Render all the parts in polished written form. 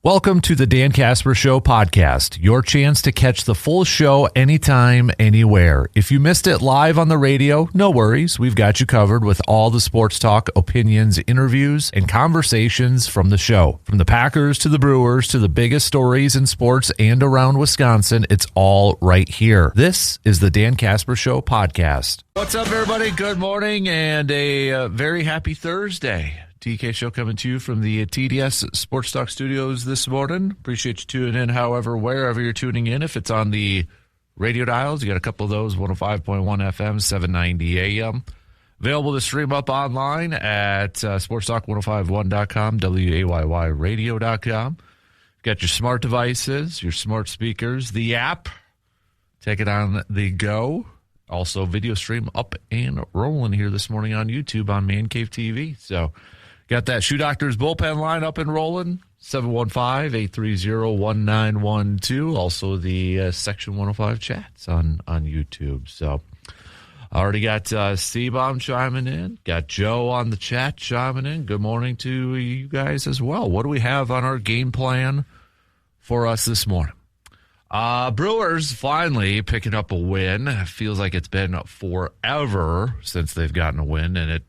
Welcome to the Dan Casper Show podcast, your chance to catch the full show anytime, anywhere. If you missed it live on the radio, no worries. We've got you covered with all the sports talk, opinions, interviews, and conversations from the show. From the Packers to the Brewers to the biggest stories in sports and around Wisconsin, it's all right here. This is the Dan Casper Show podcast. What's up, everybody? Good morning and a very happy Thursday. TK Show coming to you from the TDS Sports Talk Studios this morning. Appreciate you tuning in, however, wherever you're tuning in. If it's on the radio dials, you got a couple of those, 105.1 FM, 790 AM. Available to stream up online at sportstalk1051.com, WAYYradio.com. Got your smart devices, your smart speakers, the app. Take it on the go. Also, video stream up and rolling here this morning on YouTube on Man Cave TV. So, got that Shoe Doctors bullpen line up and rolling, 715-830-1912. Also, the Section 105 chats on YouTube. So, already got C-Bomb chiming in. Got Joe on the chat chiming in. Good morning to you guys as well. What do we have on our game plan for us this morning? Brewers finally picking up a win. It feels like it's been forever since they've gotten a win, and it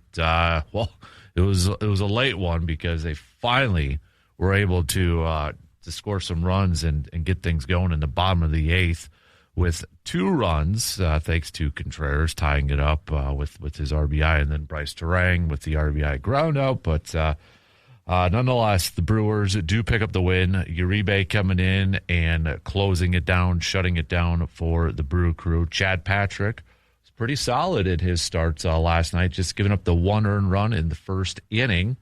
was a late one because they finally were able to score some runs and get things going in the bottom of the eighth with 2 runs, thanks to Contreras tying it up with his RBI, and then Bryce Terang with the RBI ground out. But nonetheless, the Brewers do pick up the win. Uribe coming in and closing it down, shutting it down for the Brew Crew. Chad Patrick was pretty solid in his starts last night, just giving up the 1 earned run in the first inning.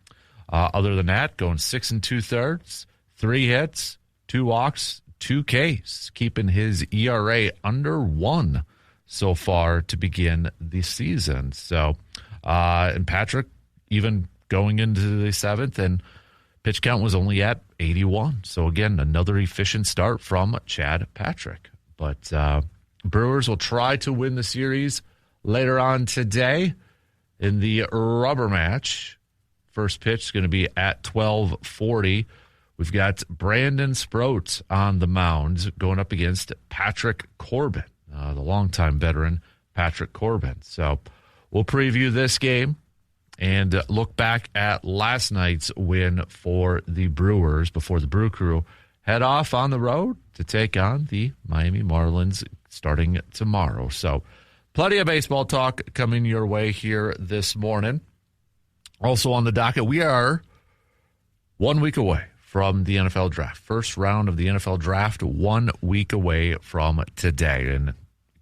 Other than that, going 6 2/3, 3 hits, 2 walks, 2 Ks, keeping his ERA under 1 so far to begin the season. So, and Patrick even going into the 7th, and pitch count was only at 81. So, again, another efficient start from Chad Patrick. But Brewers will try to win the series later on today in the rubber match. First pitch is going to be at 12:40. We've got Brandon Sproat on the mound going up against Patrick Corbin, the longtime veteran Patrick Corbin. So we'll preview this game and look back at last night's win for the Brewers before the Brew Crew head off on the road to take on the Miami Marlins starting tomorrow. So plenty of baseball talk coming your way here this morning. Also on the docket, we are 1 week away from the NFL draft. First round of the NFL draft 1 week away from today. And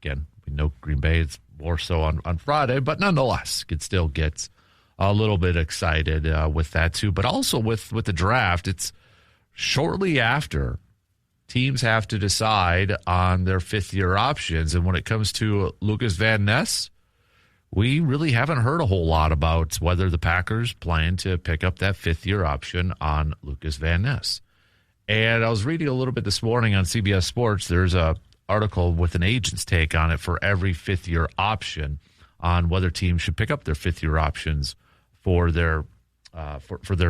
again, we know Green Bay is more so on Friday, but nonetheless, it still gets a little bit excited with that too. But also with the draft, it's shortly after teams have to decide on their 5th-year options. And when it comes to Lucas Van Ness, we really haven't heard a whole lot about whether the Packers plan to pick up that 5th-year option on Lucas Van Ness. And I was reading a little bit this morning on CBS Sports. There's a article with an agent's take on it for every 5th-year option on whether teams should pick up their 5th-year options for their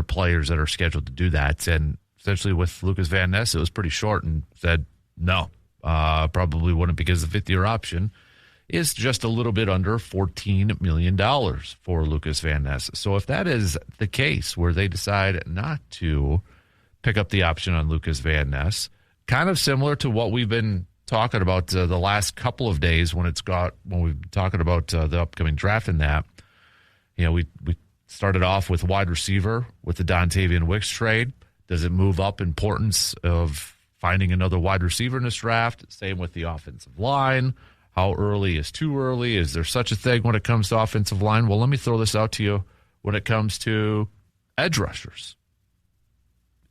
players that are scheduled to do that. And essentially with Lucas Van Ness, it was pretty short and said no, probably wouldn't, because the 5th-year option is just a little bit under $14 million for Lucas Van Ness. So if that is the case where they decide not to pick up the option on Lucas Van Ness, kind of similar to what we've been talking about the last couple of days when we've been talking about the upcoming draft and that, we started off with wide receiver with the Dontavian Wicks trade. Does it move up importance of finding another wide receiver in this draft? Same with the offensive line. How early is too early? Is there such a thing when it comes to offensive line? Well, let me throw this out to you when it comes to edge rushers.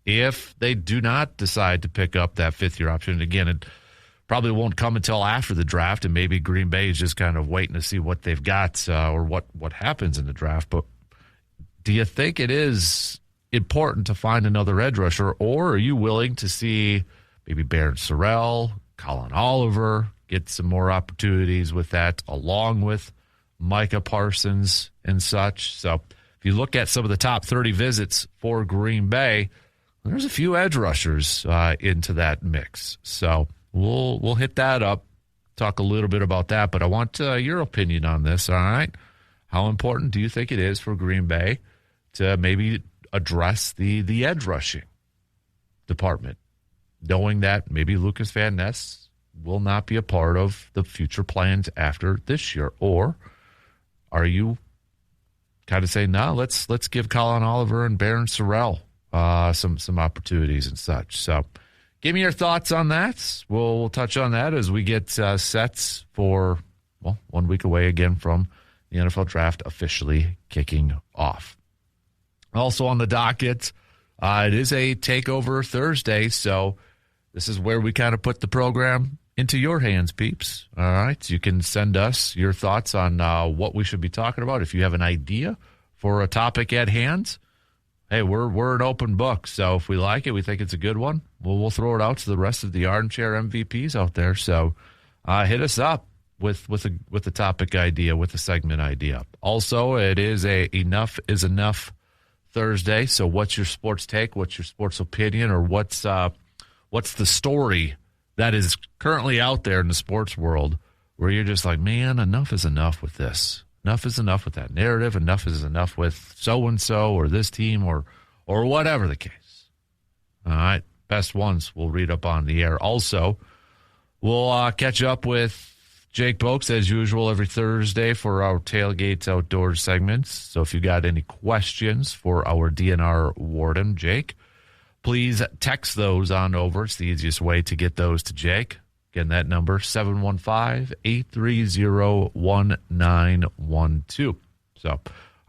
If they do not decide to pick up that 5th-year option, again, it probably won't come until after the draft, and maybe Green Bay is just kind of waiting to see what they've got or what happens in the draft. But do you think it is important to find another edge rusher, or are you willing to see maybe Barron Sorrell, Colin Oliver get some more opportunities with that, along with Micah Parsons and such? So if you look at some of the top 30 visits for Green Bay, there's a few edge rushers into that mix. So we'll hit that up, talk a little bit about that. But I want your opinion on this, all right? How important do you think it is for Green Bay to maybe address the edge rushing department, knowing that maybe Lucas Van Ness will not be a part of the future plans after this year? Or are you kind of saying, no, let's give Colin Oliver and Baron Sorrell some opportunities and such? So give me your thoughts on that. We'll touch on that as we get sets for, 1 week away again from the NFL draft officially kicking off. Also on the docket, it is a takeover Thursday, so this is where we kind of put the program into your hands, peeps. All right, you can send us your thoughts on what we should be talking about. If you have an idea for a topic at hand, hey, we're an open book. So if we like it, we think it's a good one, we'll throw it out to the rest of the armchair MVPs out there. So hit us up with the topic idea, with the segment idea. Also, it is a Enough is Enough Thursday. So what's your sports take? What's your sports opinion? Or what's the story that is currently out there in the sports world where you're just like, man, enough is enough with this. Enough is enough with that narrative. Enough is enough with so-and-so or this team or whatever the case. All right, best ones we'll read up on the air. Also, we'll catch up with Jake Boakes, as usual, every Thursday for our Tailgates Outdoors segments. So if you got any questions for our DNR warden, Jake, please text those on over. It's the easiest way to get those to Jake. Again, that number, 715-830-1912. So,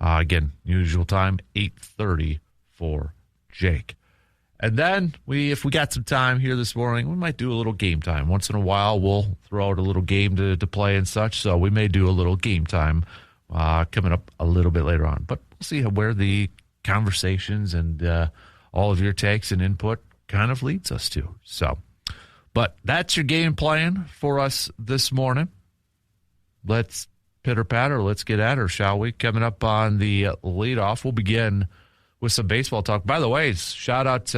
again, usual time, 8:30 for Jake. And then, if we got some time here this morning, we might do a little game time. Once in a while, we'll throw out a little game to play and such. So we may do a little game time coming up a little bit later on. But we'll see where the conversations and all of your takes and input kind of leads us to. So, but that's your game plan for us this morning. Let's pitter-patter. Let's get at her, shall we? Coming up on the leadoff, we'll begin with some baseball talk. By the way, shout out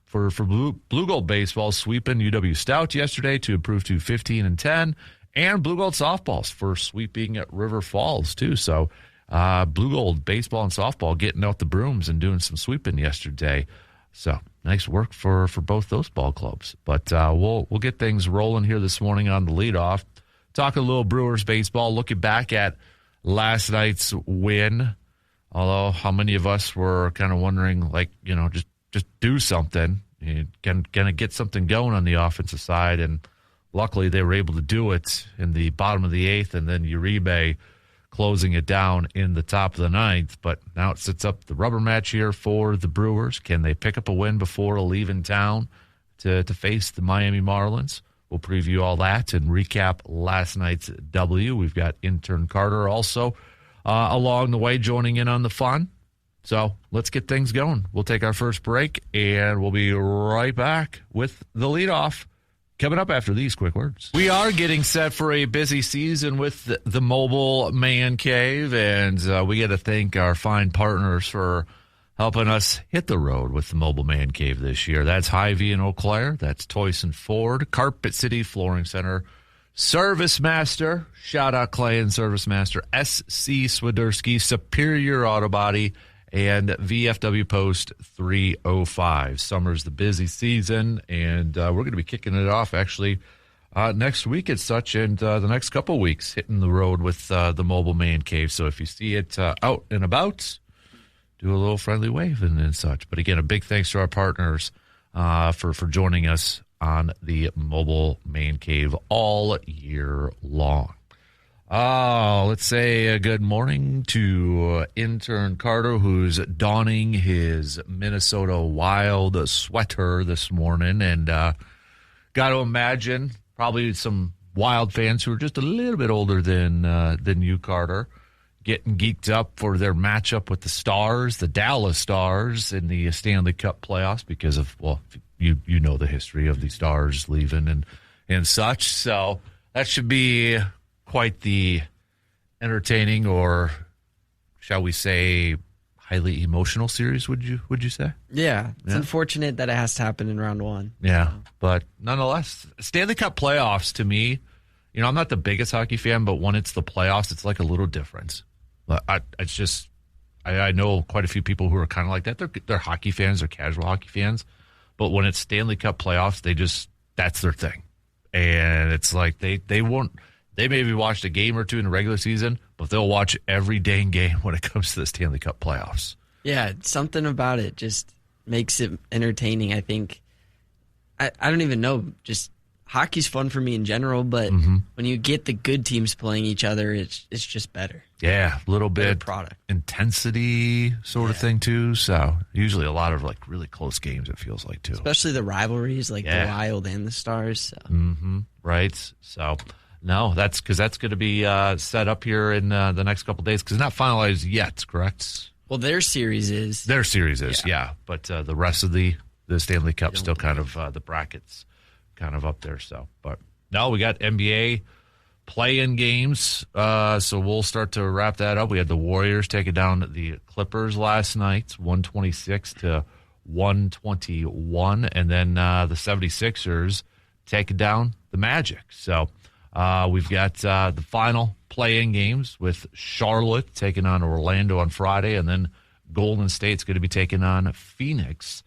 for Blue Gold Baseball sweeping UW Stout yesterday to improve to 15-10, and Blue Gold Softballs for sweeping at River Falls, too. So Blue Gold Baseball and Softball getting out the brooms and doing some sweeping yesterday. So nice work for both those ball clubs. But we'll get things rolling here this morning on the leadoff. Talking a little Brewers baseball, looking back at last night's win. Although, how many of us were kind of wondering, like, just do something. Can it get something going on the offensive side? And luckily, they were able to do it in the bottom of the eighth, and then Uribe closing it down in the top of the ninth. But now it sets up the rubber match here for the Brewers. Can they pick up a win before leaving town to face the Miami Marlins? We'll preview all that and recap last night's W. We've got Intern Carter also along the way joining in on the fun. So let's get things going. We'll take our first break, and we'll be right back with the leadoff coming up after these quick words. We are getting set for a busy season with the Mobile Man Cave, and we got to thank our fine partners for helping us hit the road with the Mobile Man Cave this year. That's Hy-Vee in Eau Claire. That's Toyson Ford, Carpet City Flooring Center, Service Master, shout out Clay and Service Master, SC Swiderski, Superior Auto Body, and VFW Post 305. Summer's the busy season, and we're going to be kicking it off actually next week as such, and the next couple weeks hitting the road with the Mobile Man Cave. So if you see it out and about, do a little friendly wave and such. But again, a big thanks to our partners for joining us on the Mobile Man Cave all year long. Let's say a good morning to Intern Carter, who's donning his Minnesota Wild sweater this morning. And got to imagine probably some Wild fans who are just a little bit older than you, Carter, getting geeked up for their matchup with the Stars, the Dallas Stars, in the Stanley Cup playoffs because of, well, you know the history of the Stars leaving and such. So that should be quite the entertaining, or shall we say highly emotional series, would you say? Yeah. It's unfortunate that it has to happen in round one. Yeah. But nonetheless, Stanley Cup playoffs to me, I'm not the biggest hockey fan, but when it's the playoffs, it's like a little different. I know quite a few people who are kind of like that. They're hockey fans, they're casual hockey fans. But when it's Stanley Cup playoffs, that's their thing. And it's like they maybe watched a game or two in the regular season, but they'll watch every dang game when it comes to the Stanley Cup playoffs. Yeah, something about it just makes it entertaining, I think. I don't even know. Just hockey's fun for me in general, but when you get the good teams playing each other, it's just better. Yeah, a little bit product. Intensity sort of thing, too. So usually a lot of like really close games, it feels like, too. Especially the rivalries, like the Wild and the Stars. So. Right. So, no, that's going to be set up here in the next couple of days because it's not finalized yet, correct? Well, their series is. Yeah. But the rest of the Stanley Cup still kind of the brackets kind of up there. So, but no, we got NBA play-in games. So we'll start to wrap that up. We had the Warriors taking down the Clippers last night, 126 to 121. And then the 76ers taking down the Magic. So we've got the final play-in games with Charlotte taking on Orlando on Friday. And then Golden State's going to be taking on Phoenix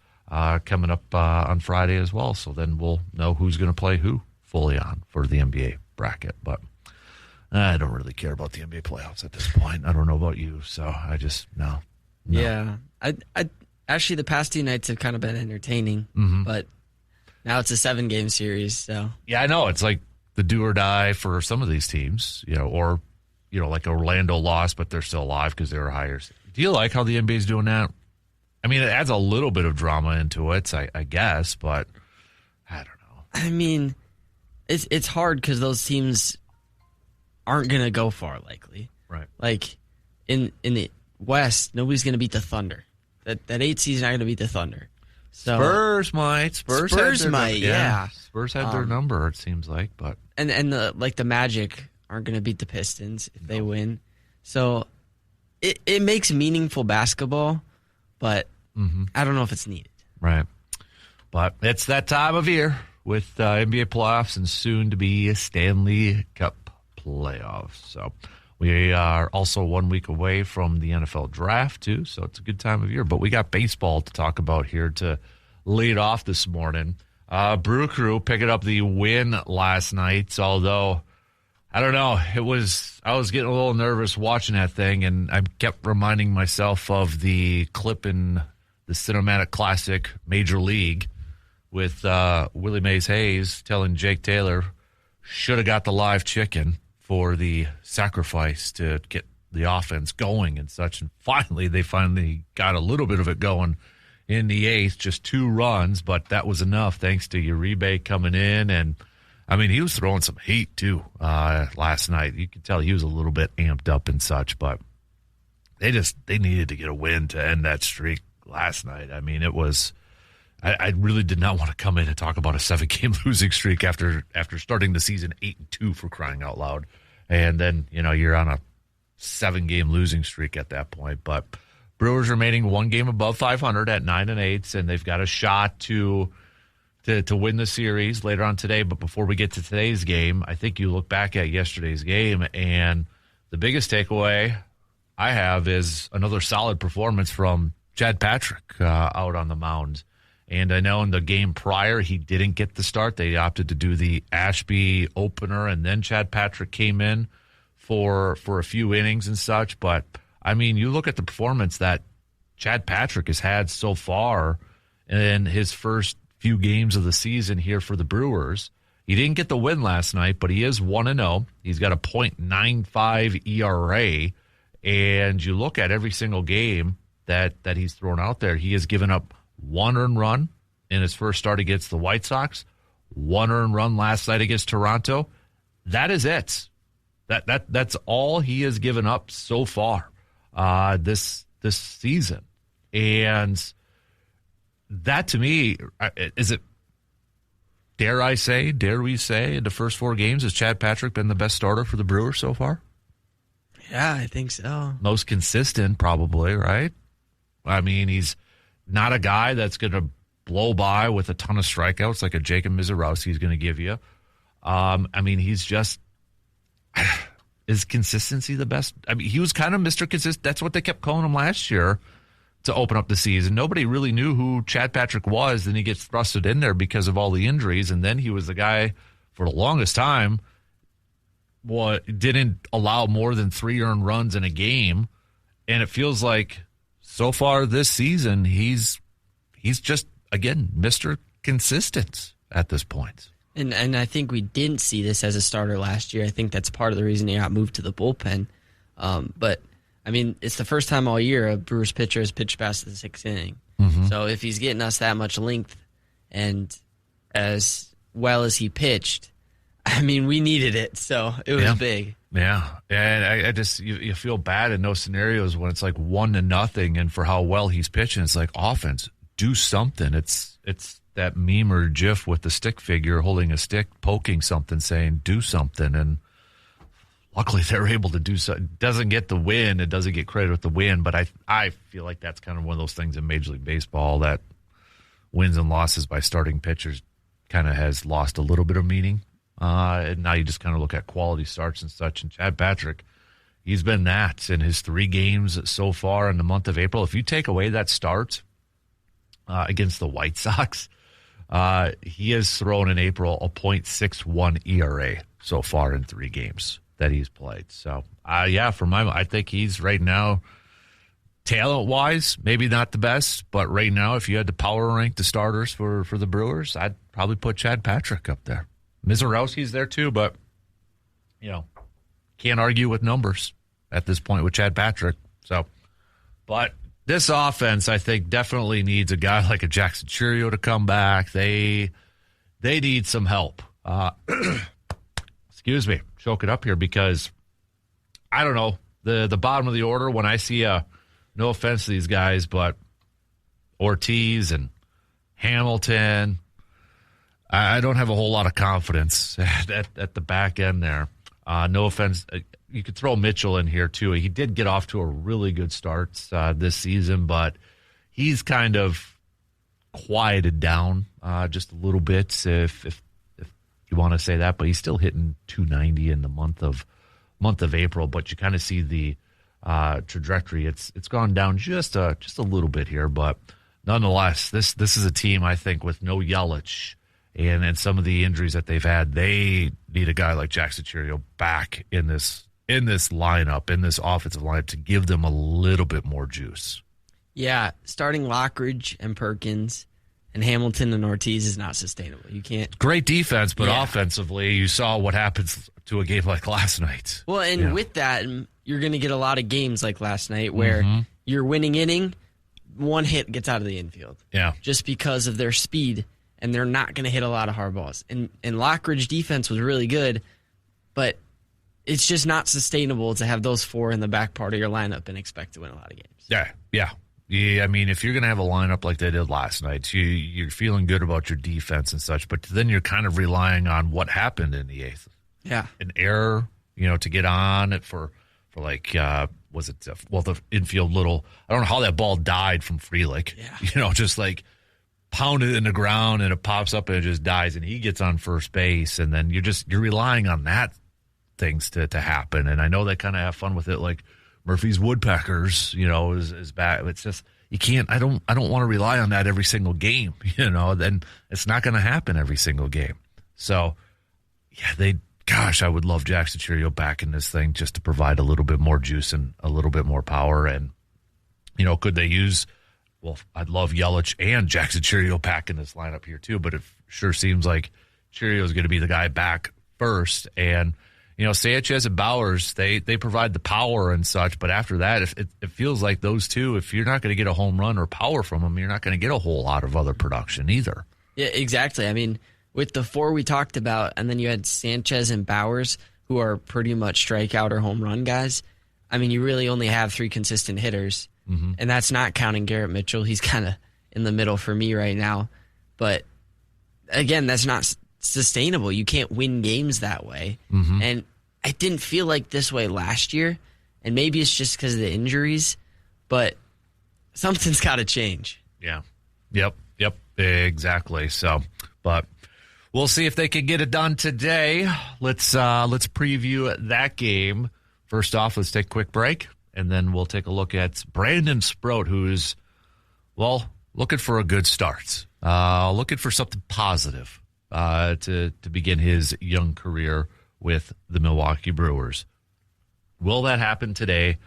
coming up on Friday as well. So then we'll know who's going to play who fully on for the NBA bracket. But I don't really care about the NBA playoffs at this point. I don't know about you, so I just no. Yeah, I actually the past 2 nights have kind of been entertaining, but now it's a 7-game series. So yeah, I know it's like the do or die for some of these teams, or like Orlando lost, but they're still alive because they were higher. Do you like how the NBA is doing that? I mean, it adds a little bit of drama into it, I guess, but I don't know. I mean, it's hard because those teams aren't going to go far, likely. Right. Like, in the West, nobody's going to beat the Thunder. That 8 seed's not going to beat the Thunder. So, Spurs might. Spurs might, yeah. Spurs had their number, it seems like. But And the Magic aren't going to beat the Pistons if they win. So, it makes meaningful basketball, but I don't know if it's needed. Right. But it's that time of year with NBA playoffs and soon to be Stanley Cup playoffs. So we are also 1 week away from the NFL draft too, so it's a good time of year. But we got baseball to talk about here to lead off this morning. Brew Crew picking up the win last night, although I don't know, I was getting a little nervous watching that thing, and I kept reminding myself of the clip in the Cinematic Classic Major League with Willie Mays Hayes telling Jake Taylor should have got the live chicken for the sacrifice to get the offense going and such. And they finally got a little bit of it going in the 8th, just 2 runs, but that was enough thanks to Uribe coming in. And, I mean, he was throwing some heat, too, last night. You could tell he was a little bit amped up and such, but they needed to get a win to end that streak last night. I mean, it was... I really did not want to come in and talk about a 7-game losing streak after starting the season 8-2 for crying out loud. And then, you're on a 7-game losing streak at that point. But Brewers remaining 1 game above 500 at 9-8, and they've got a shot to win the series later on today. But before we get to today's game, I think you look back at yesterday's game, and the biggest takeaway I have is another solid performance from Chad Patrick out on the mound. And I know in the game prior, he didn't get the start. They opted to do the Ashby opener, and then Chad Patrick came in for a few innings and such. But, I mean, you look at the performance that Chad Patrick has had so far in his first few games of the season here for the Brewers. He didn't get the win last night, but he is 1-0. He's got a .95 ERA. And you look at every single game that he's thrown out there, he has given up 1 earned run in his first start against the White Sox, 1 earned run last night against Toronto. That is it. That's all he has given up so far this season. And that to me, is it, dare we say, in the first 4 games, has Chad Patrick been the best starter for the Brewers so far? Yeah, I think so. Most consistent, probably, right? I mean, he's not a guy that's going to blow by with a ton of strikeouts like a Jacob Mizorowski is going to give you. I mean, he's just is consistency the best? I mean, he was kind of Mr. Consistent. That's what they kept calling him last year to open up the season. Nobody really knew who Chad Patrick was. Then he gets thrusted in there because of all the injuries, and then he was the guy for the longest time. Didn't allow more than 3 earned runs in a game, and it feels like so far this season he's just again Mr. Consistent at this point. And I think we didn't see this as a starter last year. I think that's part of the reason he got moved to the bullpen. But I mean, it's the first time all year a Brewers pitcher has pitched past the 6th inning. Mm-hmm. So if he's getting us that much length and as well as he pitched, I mean, we needed it, so it was big. Yeah, and I just you feel bad in those scenarios when it's like 1-0, and for how well he's pitching, it's like offense, do something. It's that meme or GIF with the stick figure holding a stick, poking something, saying do something, and luckily they're able to do so. It doesn't get the win, it doesn't get credit with the win, but I feel like that's kind of one of those things in Major League Baseball that wins and losses by starting pitchers kind of has lost a little bit of meaning. And now you just kind of look at quality starts and such. And Chad Patrick, he's been that in his 3 games so far in the month of April. If you take away that start against the White Sox, he has thrown in April a .61 ERA so far in 3 games that he's played. So, I think he's right now, talent-wise, maybe not the best, but right now, if you had to power rank the starters for the Brewers, I'd probably put Chad Patrick up there. Mizorowski's there too, but, can't argue with numbers at this point with Chad Patrick. So, but this offense, I think, definitely needs a guy like a Jackson Chourio to come back. They need some help. Excuse me, choke it up here because, I don't know, the bottom of the order, when I see no offense to these guys, but Ortiz and Hamilton, I don't have a whole lot of confidence at the back end there. No offense. You could throw Mitchell in here, too. He did get off to a really good start this season, but he's kind of quieted down just a little bit, if you want to say that. But he's still hitting 290 in the month of April. But you kind of see the trajectory. It's gone down just a little bit here. But nonetheless, this is a team, I think, with no Yelich, and some of the injuries that they've had, they need a guy like Jackson Chourio back in this lineup, in this offensive lineup, to give them a little bit more juice. Yeah, starting Lockridge and Perkins and Hamilton and Ortiz is not sustainable. You can't. Great defense, but offensively, you saw what happens to a game like last night. Well, and with that, you're going to get a lot of games like last night where your winning inning, 1 hit gets out of the infield. Yeah, just because of their speed. And they're not going to hit a lot of hard balls. And Lockridge defense was really good, but it's just not sustainable to have those 4 in the back part of your lineup and expect to win a lot of games. Yeah. I mean, if you're going to have a lineup like they did last night, you're feeling good about your defense and such, but then you're kind of relying on what happened in the 8th. Yeah. An error, to get on it for like, the infield little, I don't know how that ball died from Frelick. Yeah. Just like, pounded in the ground and it pops up and it just dies and he gets on first base, and then you're relying on that things to happen. And I know they kind of have fun with it, like Murphy's Woodpeckers, is back. It's just you can't. I don't want to rely on that every single game. Then it's not going to happen every single game. So I would love Jackson Chourio back in this thing just to provide a little bit more juice and a little bit more power. And could they use? Well, I'd love Yelich and Jackson Chourio back in this lineup here too, but it sure seems like Chourio is going to be the guy back first. And, Sanchez and Bowers, they provide the power and such, but after that, it feels like those two, if you're not going to get a home run or power from them, you're not going to get a whole lot of other production either. Yeah, exactly. I mean, with the 4 we talked about, and then you had Sanchez and Bowers, who are pretty much strikeout or home run guys. I mean, you really only have 3 consistent hitters. Mm-hmm. And that's not counting Garrett Mitchell. He's kind of in the middle for me right now. But, again, that's not sustainable. You can't win games that way. Mm-hmm. And I didn't feel like this way last year. And maybe it's just because of the injuries. But something's got to change. Yeah. Yep. Exactly. So, but we'll see if they can get it done today. Let's preview that game. First off, let's take a quick break, and then we'll take a look at Brandon Sproat, who's, well, looking for a good start. Looking for something positive to begin his young career with the Milwaukee Brewers. Will that happen today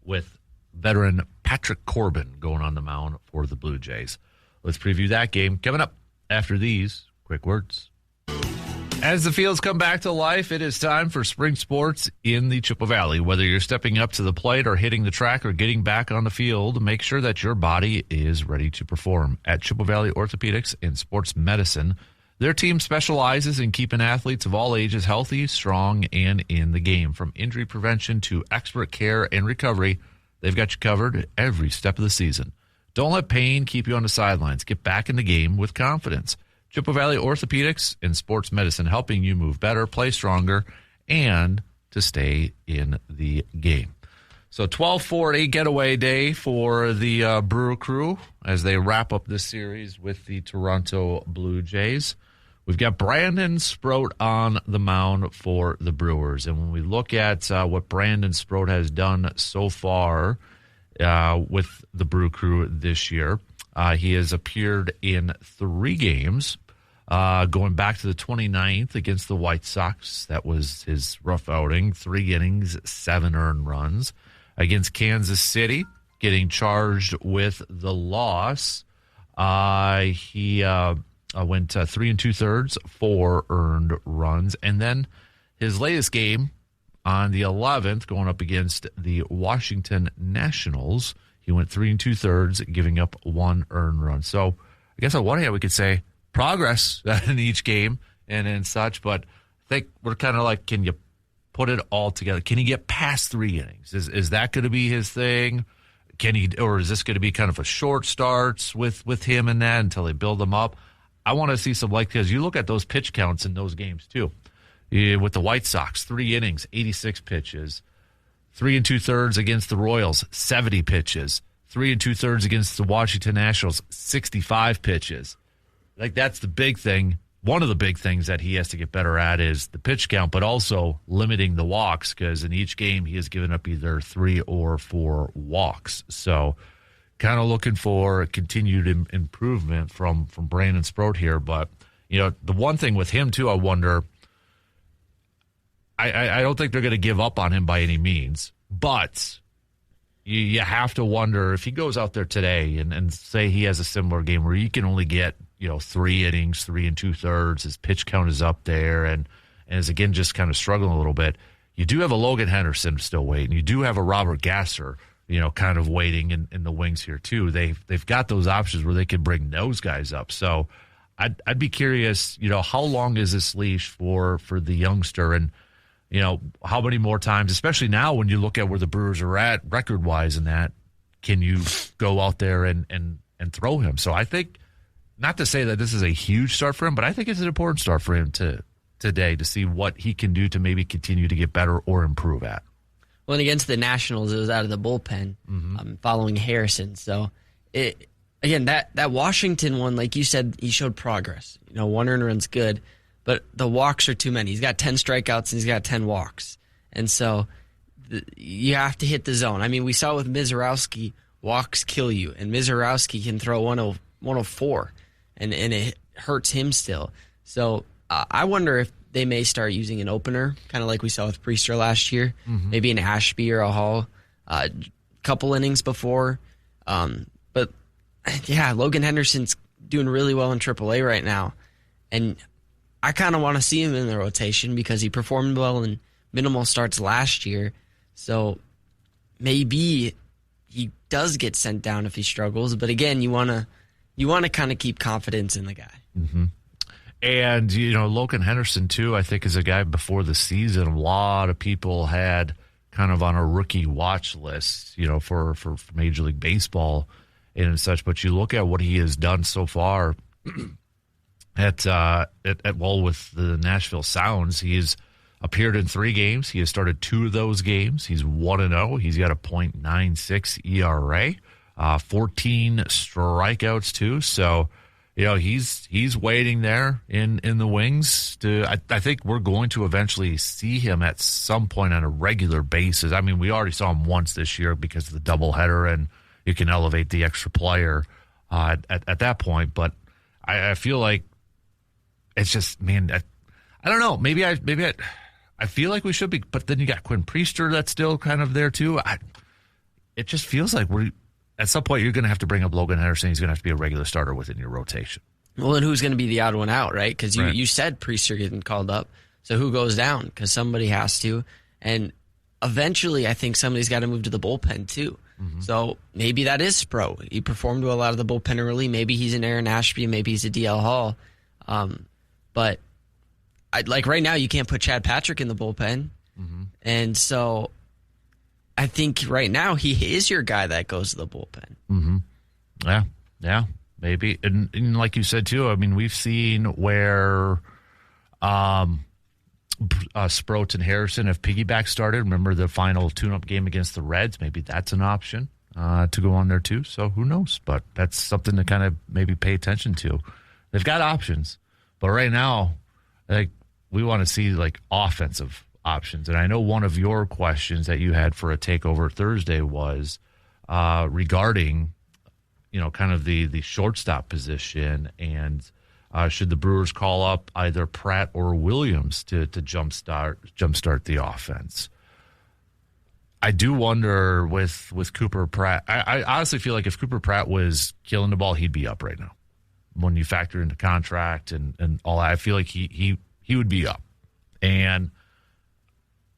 with veteran Patrick Corbin going on the mound for the Blue Jays? Let's preview that game coming up after these quick words. As the fields come back to life, it is time for spring sports in the Chippewa Valley. Whether you're stepping up to the plate or hitting the track or getting back on the field, make sure that your body is ready to perform. At Chippewa Valley Orthopedics and Sports Medicine, their team specializes in keeping athletes of all ages healthy, strong, and in the game. From injury prevention to expert care and recovery, they've got you covered every step of the season. Don't let pain keep you on the sidelines. Get back in the game with confidence. Chippewa Valley Orthopedics and Sports Medicine, helping you move better, play stronger, and to stay in the game. So 12-4, getaway day for the Brewer crew as they wrap up this series with the Toronto Blue Jays. We've got Brandon Sproat on the mound for the Brewers. And when we look at what Brandon Sproat has done so far with the Brew crew this year, he has appeared in 3 games, going back to the 29th against the White Sox. That was his rough outing. 3 innings, 7 earned runs. Against Kansas City, getting charged with the loss. He went 3 2/3, 4 earned runs. And then his latest game on the 11th, going up against the Washington Nationals, he went 3 2/3, giving up 1 earned run. So I guess on one hand we could say progress in each game and such, but I think we're kind of like, can you put it all together? Can he get past 3 innings? Is that going to be his thing? Or is this going to be kind of a short starts with him and that until they build him up? I want to see some, because you look at those pitch counts in those games too. With the White Sox, 3 innings, 86 pitches. 3 2/3 against the Royals, 70 pitches. 3 2/3 against the Washington Nationals, 65 pitches. Like, that's the big thing. One of the big things that he has to get better at is the pitch count, but also limiting the walks, because in each game he has given up either 3 or 4 walks. So kind of looking for continued improvement from Brandon Sproat here. But, the one thing with him, too, I wonder, I don't think they're going to give up on him by any means, but you have to wonder if he goes out there today and say he has a similar game where he can only get 3 innings, 3 2/3. His pitch count is up there, and is again just kind of struggling a little bit. You do have a Logan Henderson still waiting. You do have a Robert Gasser, kind of waiting in the wings here too. They've got those options where they can bring those guys up. So I'd be curious, how long is this leash for the youngster, and how many more times, especially now when you look at where the Brewers are at record wise, and that can you go out there and throw him? So I think, not to say that this is a huge start for him, but I think it's an important start for him today to see what he can do to maybe continue to get better or improve at. Well, and against the Nationals, it was out of the bullpen following Harrison. So, that Washington one, like you said, he showed progress. 1 earned run's good, but the walks are too many. He's got 10 strikeouts and he's got 10 walks. And so you have to hit the zone. I mean, we saw with Mizorowski, walks kill you, and Mizorowski can throw 104. And it hurts him still. So I wonder if they may start using an opener, kind of like we saw with Priester last year, maybe an Ashby or a Hall, couple innings before. But, Logan Henderson's doing really well in AAA right now. And I kind of want to see him in the rotation because he performed well in minimal starts last year. So maybe he does get sent down if he struggles. But again, you want to kind of keep confidence in the guy. Mm-hmm. And, Logan Henderson, too, I think is a guy before the season a lot of people had kind of on a rookie watch list, for Major League Baseball and such. But you look at what he has done so far with the Nashville Sounds. He's appeared in 3 games. He has started 2 of those games. He's 1-0. He's got a .96 ERA. 14 strikeouts too. So, he's waiting there in the wings. I think we're going to eventually see him at some point on a regular basis. I mean, we already saw him once this year because of the doubleheader, and you can elevate the extra player at that point. But I feel like it's just, man, I don't know. Maybe I feel like we should be, but then you got Quinn Priester that's still kind of there too. It just feels like at some point you're going to have to bring up Logan Henderson. He's going to have to be a regular starter within your rotation. Well, and who's going to be the odd one out, right? Because you said Priester getting called up. So who goes down? Because somebody has to. And eventually I think somebody's got to move to the bullpen too. Mm-hmm. So maybe that is Sproat. He performed well out of the bullpen early. Maybe he's an Aaron Ashby. Maybe he's a DL Hall. But like right now, you can't put Chad Patrick in the bullpen. Mm-hmm. And so I think right now he is your guy that goes to the bullpen. Mm-hmm. Yeah, maybe. And like you said, too, I mean, we've seen where Sproat and Harrison have piggyback started. Remember the final tune-up game against the Reds? Maybe that's an option to go on there, too. So who knows? But that's something to kind of maybe pay attention to. They've got options. But right now, like, we want to see like offensive options. And I know one of your questions that you had for a takeover Thursday was regarding, kind of the shortstop position, and should the Brewers call up either Pratt or Williams to jumpstart the offense. I do wonder with Cooper Pratt. I honestly feel like if Cooper Pratt was killing the ball, he'd be up right now. When you factor into contract and all that, I feel like he would be up. And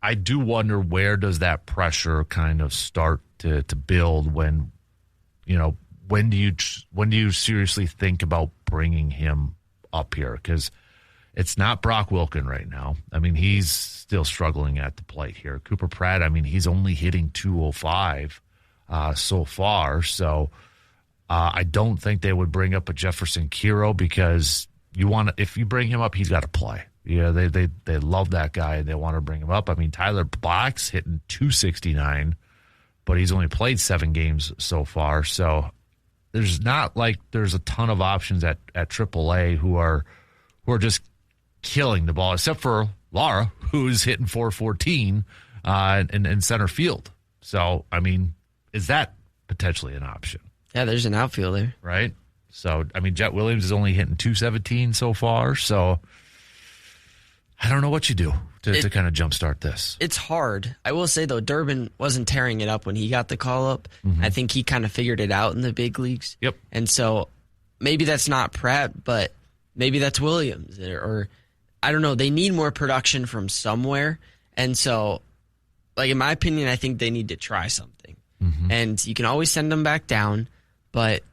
I do wonder, where does that pressure kind of start to build when do you seriously think about bringing him up here? Because it's not Brock Wilken right now. I mean, he's still struggling at the plate here. Cooper Pratt, I mean, he's only hitting 205 so far. So I don't think they would bring up a Jefferson Kiro, because if you bring him up, he's got to play. Yeah, they love that guy and they want to bring him up. I mean, Tyler Black's hitting 269, but he's only played 7 games so far. So there's not like there's a ton of options at AAA who are just killing the ball, except for Lara, who's hitting 414 in center field. So, I mean, is that potentially an option? Yeah, there's an outfielder. Right? So, I mean, Jet Williams is only hitting 217 so far. So, I don't know what you do to kind of jumpstart this. It's hard. I will say, though, Durbin wasn't tearing it up when he got the call up. Mm-hmm. I think he kind of figured it out in the big leagues. Yep. And so maybe that's not Pratt, but maybe that's Williams. Or I don't know. They need more production from somewhere. And so, like, in my opinion, I think they need to try something. Mm-hmm. And you can always send them back down, but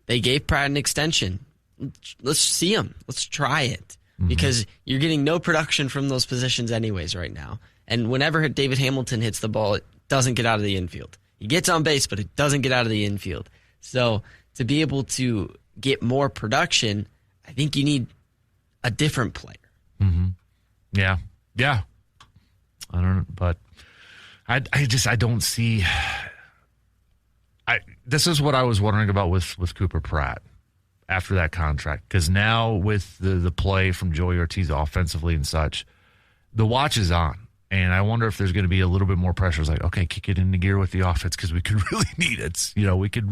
they gave Pratt an extension. Let's see him. Let's try it. Because you're getting no production from those positions anyways right now. And whenever David Hamilton hits the ball, it doesn't get out of the infield. He gets on base, but it doesn't get out of the infield. So to be able to get more production, I think you need a different player. Mm-hmm. Yeah. I don't know, but I don't see. This is what I was wondering about with Cooper Pratt after that contract, because now with the play from Joey Ortiz offensively and such, the watch is on, and I wonder if there's going to be a little bit more pressure. It's like, okay, kick it into gear with the offense, because we could really need it. We could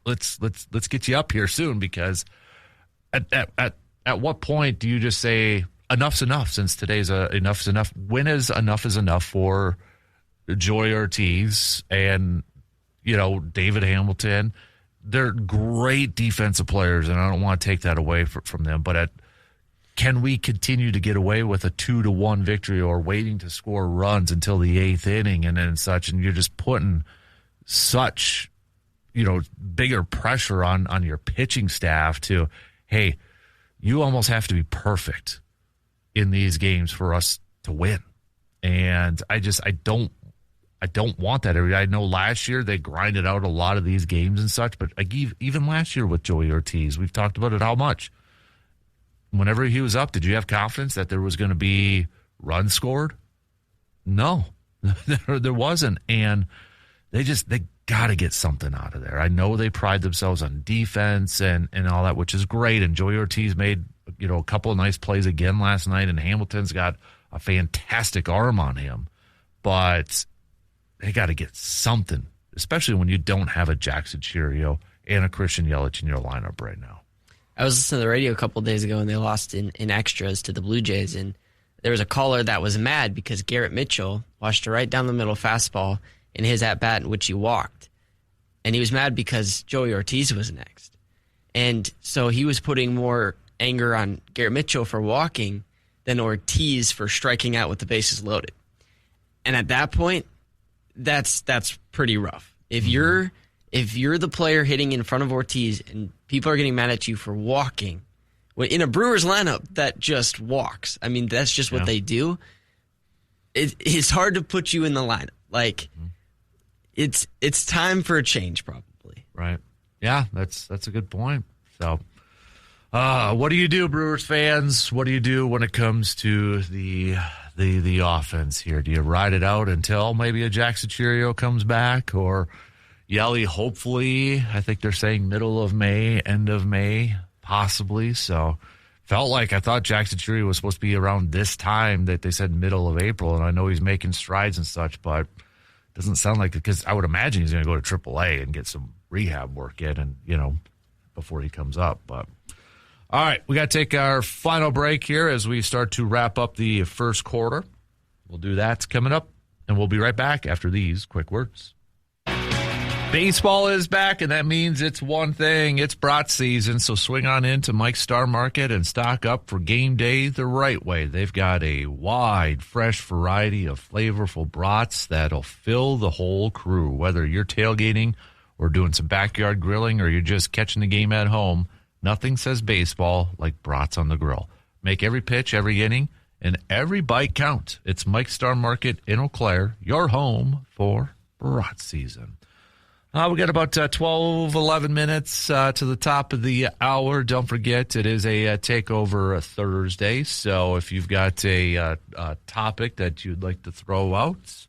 let's get you up here soon, because at what point do you just say enough's enough? Since today's enough's enough. When is enough for Joey Ortiz and David Hamilton? They're great defensive players, and I don't want to take that away from them. But can we continue to get away with a 2-1 victory, or waiting to score runs until the 8th inning and then such? And you're just putting such, bigger pressure on your pitching staff to, hey, you almost have to be perfect in these games for us to win. And I don't want that. I know last year they grinded out a lot of these games and such, but even last year with Joey Ortiz, we've talked about it how much. Whenever he was up, did you have confidence that there was going to be runs scored? No, there wasn't. And they got to get something out of there. I know they pride themselves on defense and all that, which is great. And Joey Ortiz made, a couple of nice plays again last night, and Hamilton's got a fantastic arm on him. But they got to get something, especially when you don't have a Jackson Chirio and a Christian Yelich in your lineup right now. I was listening to the radio a couple of days ago, and they lost in extras to the Blue Jays, and there was a caller that was mad because Garrett Mitchell watched a right down the middle fastball in his at-bat in which he walked. And he was mad because Joey Ortiz was next. And so he was putting more anger on Garrett Mitchell for walking than Ortiz for striking out with the bases loaded. And at that point, that's pretty rough. If you're the player hitting in front of Ortiz and people are getting mad at you for walking, in a Brewers lineup that just walks, I mean, that's just what they do. It's hard to put you in the lineup. Like, it's time for a change, probably. Right. Yeah, that's a good point. So, what do you do, Brewers fans? What do you do when it comes to the offense here? Do you ride it out until maybe a Jackson Chirio comes back, or Yelly, hopefully, I think they're saying middle of May, end of May, possibly. So I thought Jackson Chirio was supposed to be around this time that they said middle of April, and I know he's making strides and such, but it doesn't sound like it, because I would imagine he's going to go to AAA and get some rehab work in, and before he comes up. But all right, we got to take our final break here as we start to wrap up the first quarter. We'll do that coming up, and we'll be right back after these quick words. Baseball is back, and that means it's one thing. It's brat season, so swing on into Mike's Star Market and stock up for game day the right way. They've got a wide, fresh variety of flavorful brats that'll fill the whole crew. Whether you're tailgating or doing some backyard grilling, or you're just catching the game at home, nothing says baseball like brats on the grill. Make every pitch, every inning, and every bite count. It's Mike's Star Market in Eau Claire, your home for brat season. We got about 12, 11 minutes to the top of the hour. Don't forget, it is a Takeover Thursday, so if you've got a topic that you'd like to throw out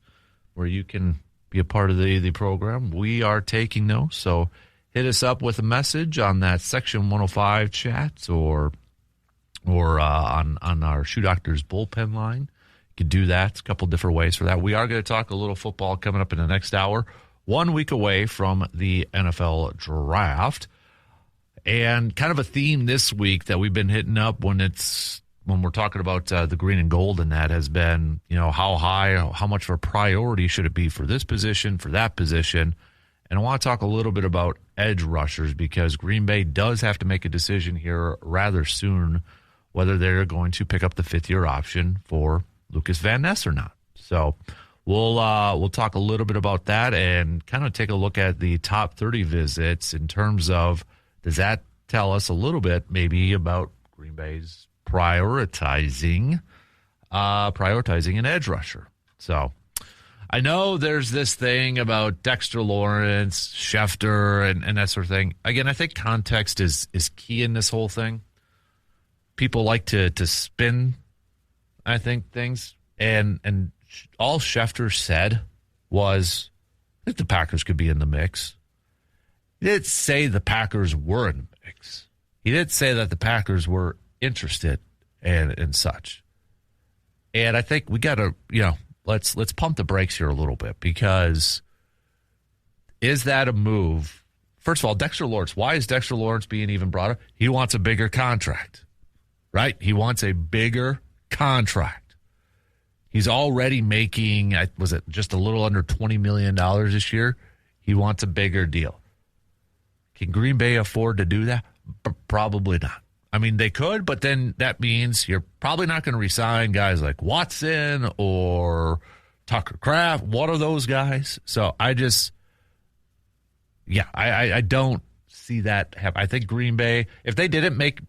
where you can be a part of the program, we are taking notes. So hit us up with a message on that Section 105 chat or on our Shoe Doctors bullpen line. You can do that. A couple different ways for that. We are going to talk a little football coming up in the next hour. 1 week away from the NFL draft, and kind of a theme this week that we've been hitting up when we're talking about the green and gold, and that has been, how much of a priority should it be for this position, for that position. And I want to talk a little bit about edge rushers, because Green Bay does have to make a decision here rather soon whether they're going to pick up the fifth-year option for Lucas Van Ness or not. So we'll talk a little bit about that and kind of take a look at the top 30 visits in terms of, does that tell us a little bit maybe about Green Bay's prioritizing an edge rusher. So I know there's this thing about Dexter Lawrence, Schefter, and that sort of thing. Again, I think context is key in this whole thing. People like to spin, I think, things, and all Schefter said was that the Packers could be in the mix. He didn't say the Packers were in the mix. He didn't say that the Packers were interested and such. And I think we got to, let's pump the brakes here a little bit, because is that a move? First of all, Dexter Lawrence, why is Dexter Lawrence being even brought up? He wants a bigger contract, right? He wants a bigger contract. He's already making, was it just a little under $20 million this year? He wants a bigger deal. Can Green Bay afford to do that? Probably not. I mean, they could, but then that means you're probably not going to re-sign guys like Watson or Tucker Kraft. What are those guys? So I don't see that happen. I think Green Bay, if they didn't make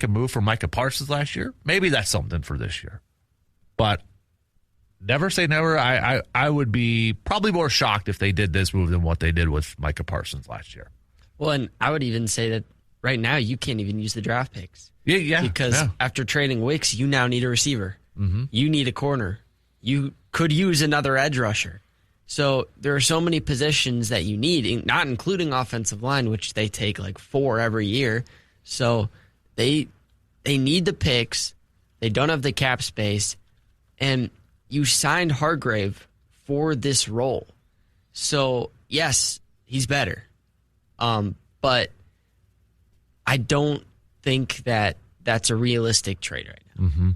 a move for Micah Parsons last year, maybe that's something for this year. But never say never. I would be probably more shocked if they did this move than what they did with Micah Parsons last year. Well, and I would even say that right now you can't even use the draft picks. Yeah. Because after trading Wicks, you now need a receiver. Mm-hmm. You need a corner. You could use another edge rusher. So there are so many positions that you need, not including offensive line, which they take like 4 every year. So they need the picks. They don't have the cap space. And you signed Hargrave for this role. So, yes, he's better. But I don't think that that's a realistic trade right now. Mm-hmm.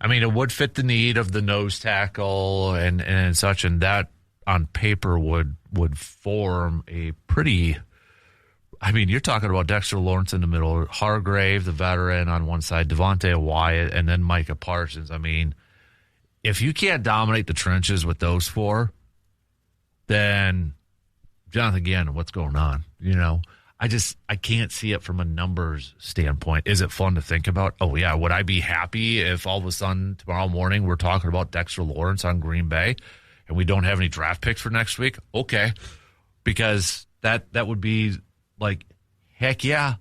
I mean, it would fit the need of the nose tackle and such, and that on paper would form a pretty. I mean, you're talking about Dexter Lawrence in the middle, Hargrave, the veteran, on one side, Devontae Wyatt, and then Micah Parsons. I mean, if you can't dominate the trenches with those 4, then Jonathan Gannon, what's going on? I can't see it from a numbers standpoint. Is it fun to think about? Oh, yeah. Would I be happy if all of a sudden tomorrow morning we're talking about Dexter Lawrence on Green Bay and we don't have any draft picks for next week? Okay. Because that would be like, heck yeah,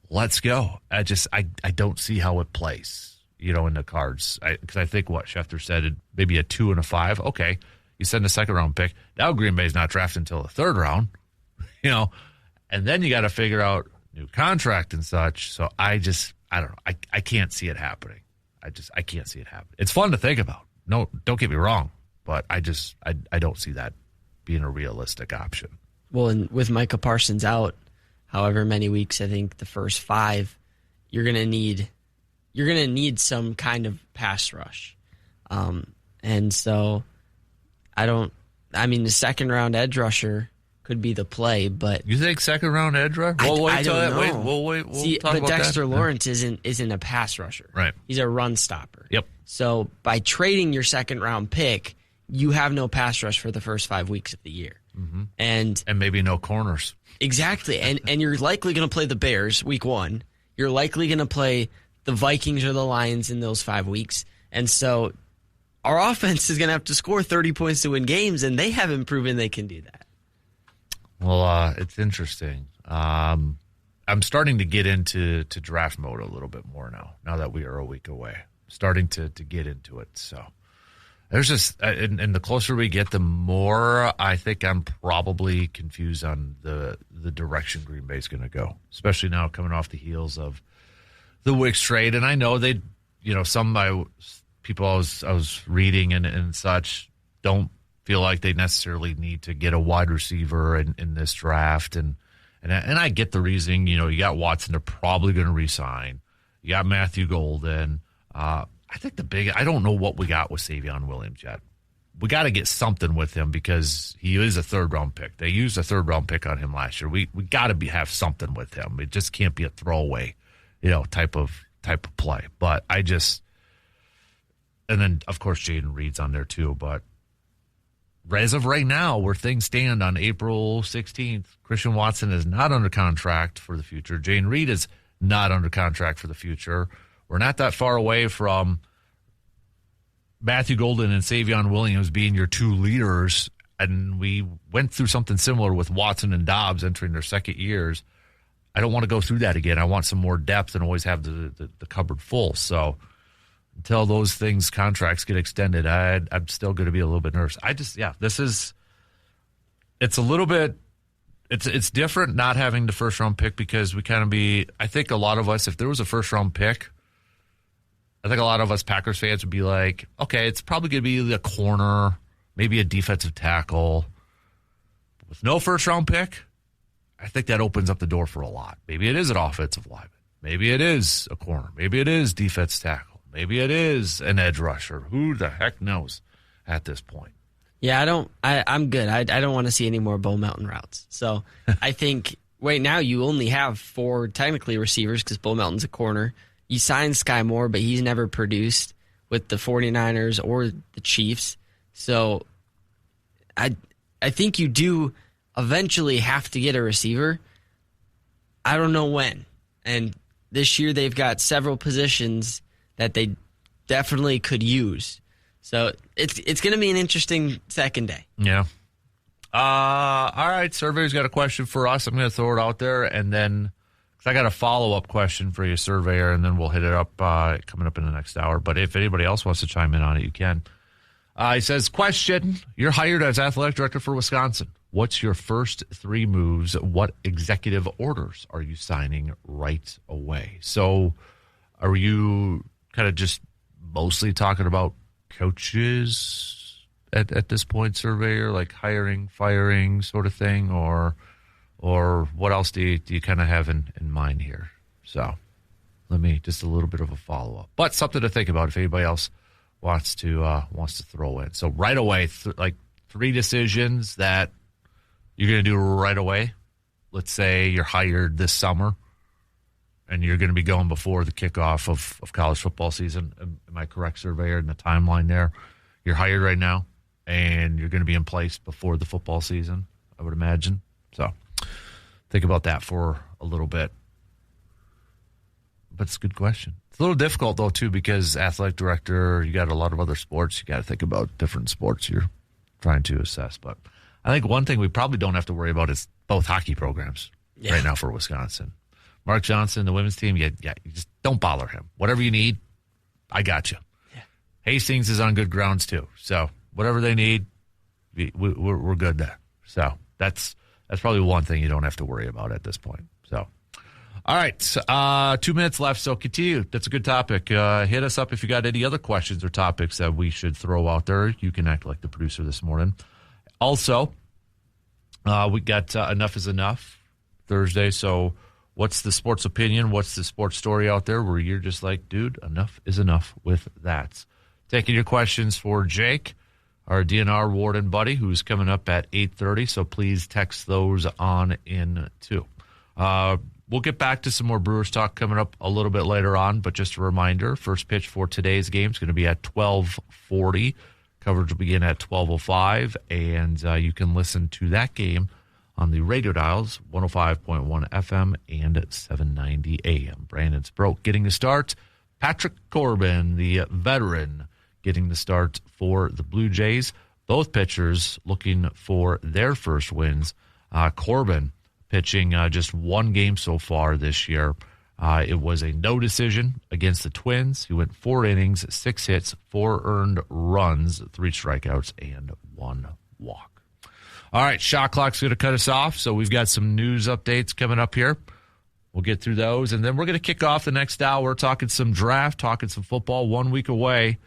let's go. I don't see how it plays, in the cards. Because I think what Schefter said, maybe a 2 and a 5. Okay. You send a second round pick. Now Green Bay's not drafting until the 3rd round, and then you got to figure out new contract and such. So I don't know. I can't see it happening. I can't see it happening. It's fun to think about. No, don't get me wrong, but I don't see that being a realistic option. Well, and with Micah Parsons out, however many weeks, I think the first 5, you're gonna need some kind of pass rush, and so the second round edge rusher could be the play, but you think second round edge rusher? I don't know. We'll See, talk but about Dexter that. Lawrence isn't a pass rusher. Right. He's a run stopper. Yep. So by trading your second round pick, you have no pass rush for the first 5 weeks of the year, and maybe no corners. Exactly, and you're likely going to play the Bears week 1. You're likely going to play the Vikings or the Lions in those 5 weeks, and so our offense is going to have to score 30 points to win games, and they haven't proven they can do that. Well, it's interesting. I'm starting to get into draft mode a little bit more now that we are a week away. Starting to get into it. So there's just, and the closer we get, the more I think I'm probably confused on the direction Green Bay's going to go, especially now coming off the heels of the Wicks trade. And I know they, some people I was reading and such don't feel like they necessarily need to get a wide receiver in this draft. And I get the reasoning. You got Watson, they're probably going to re-sign. You got Matthew Golden. I think I don't know what we got with Savion Williams yet. We got to get something with him because he is a 3rd-round pick. They used a 3rd-round pick on him last year. We got to have something with him. It just can't be a throwaway, type of play. But and then, of course, Jaden Reed's on there too. But as of right now, where things stand on April 16th, Christian Watson is not under contract for the future. Jaden Reed is not under contract for the future. We're not that far away from Matthew Golden and Savion Williams being your 2 leaders, and we went through something similar with Watson and Dobbs entering their second years. I don't want to go through that again. I want some more depth and always have the cupboard full. So until those contracts get extended, I'm still going to be a little bit nervous. It's a little bit, it's different not having the first round pick because I think a lot of us, if there was a first round pick, I think a lot of us Packers fans would be like, okay, it's probably going to be a corner, maybe a defensive tackle. With no first round pick, I think that opens up the door for a lot. Maybe it is an offensive lineman. Maybe it is a corner. Maybe it is defense tackle. Maybe it is an edge rusher. Who the heck knows at this point? Yeah, I'm good. I don't want to see any more Bo Melton routes. So I think right now you only have 4 technically receivers because Bo Melton's a corner. You signed Sky Moore, but he's never produced with the 49ers or the Chiefs. So I think you do eventually have to get a receiver. I don't know when. And this year they've got several positions that they definitely could use. So it's going to be an interesting second day. Yeah. All right, Surveyor's got a question for us. I'm going to throw it out there, and then cause I got a follow-up question for you, Surveyor, and then we'll hit it up coming up in the next hour. But if anybody else wants to chime in on it, you can. He says, question, you're hired as athletic director for Wisconsin. What's your first 3 moves? What executive orders are you signing right away? So are you kind of just mostly talking about coaches at this point, Surveyor, like hiring, firing sort of thing? Or what else do you kind of have in mind here? So let me, just a little bit of a follow-up. But something to think about if anybody else wants to throw in. So right away, 3 decisions that you're going to do right away. Let's say you're hired this summer and you're going to be going before the kickoff of college football season. Am I correct, Surveyor, in the timeline there? You're hired right now and you're going to be in place before the football season, I would imagine. So think about that for a little bit. But it's a good question. It's a little difficult, though, too, because athletic director, you got a lot of other sports. You got to think about different sports you're trying to assess. But I think one thing we probably don't have to worry about is both hockey programs right now for Wisconsin. Mark Johnson, the women's team, you just don't bother him. Whatever you need, I got you. Yeah. Hastings is on good grounds, too. So whatever they need, we're good there. So that's probably one thing you don't have to worry about at this point. So. All right, 2 minutes left, so continue. That's a good topic. Hit us up if you got any other questions or topics that we should throw out there. You can act like the producer this morning. Also, we got Enough is Enough Thursday, so what's the sports opinion? What's the sports story out there where you're just like, dude, enough is enough with that? Taking your questions for Jake, our DNR warden buddy, who's coming up at 8:30, so please text those on in too. We'll get back to some more Brewers talk coming up a little bit later on, but just a reminder, first pitch for today's game is going to be at 12:40. Coverage will begin at 12:05, and you can listen to that game on the radio dials, 105.1 FM and 790 AM. Brandon Sproat getting the start. Patrick Corbin, the veteran, getting the start for the Blue Jays. Both pitchers looking for their first wins. Corbin pitching just 1 game so far this year. It was a no decision against the Twins. He went 4 innings, 6 hits, 4 earned runs, 3 strikeouts, and 1 walk. All right, shot clock's going to cut us off, so we've got some news updates coming up here. We'll get through those, and then we're going to kick off the next hour talking some draft, talking some football 1 week away.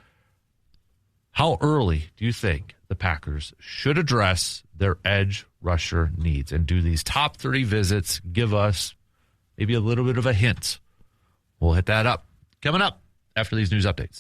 How early do you think the Packers should address their edge rusher needs? And do these top 30 visits give us maybe a little bit of a hint? We'll hit that up coming up after these news updates.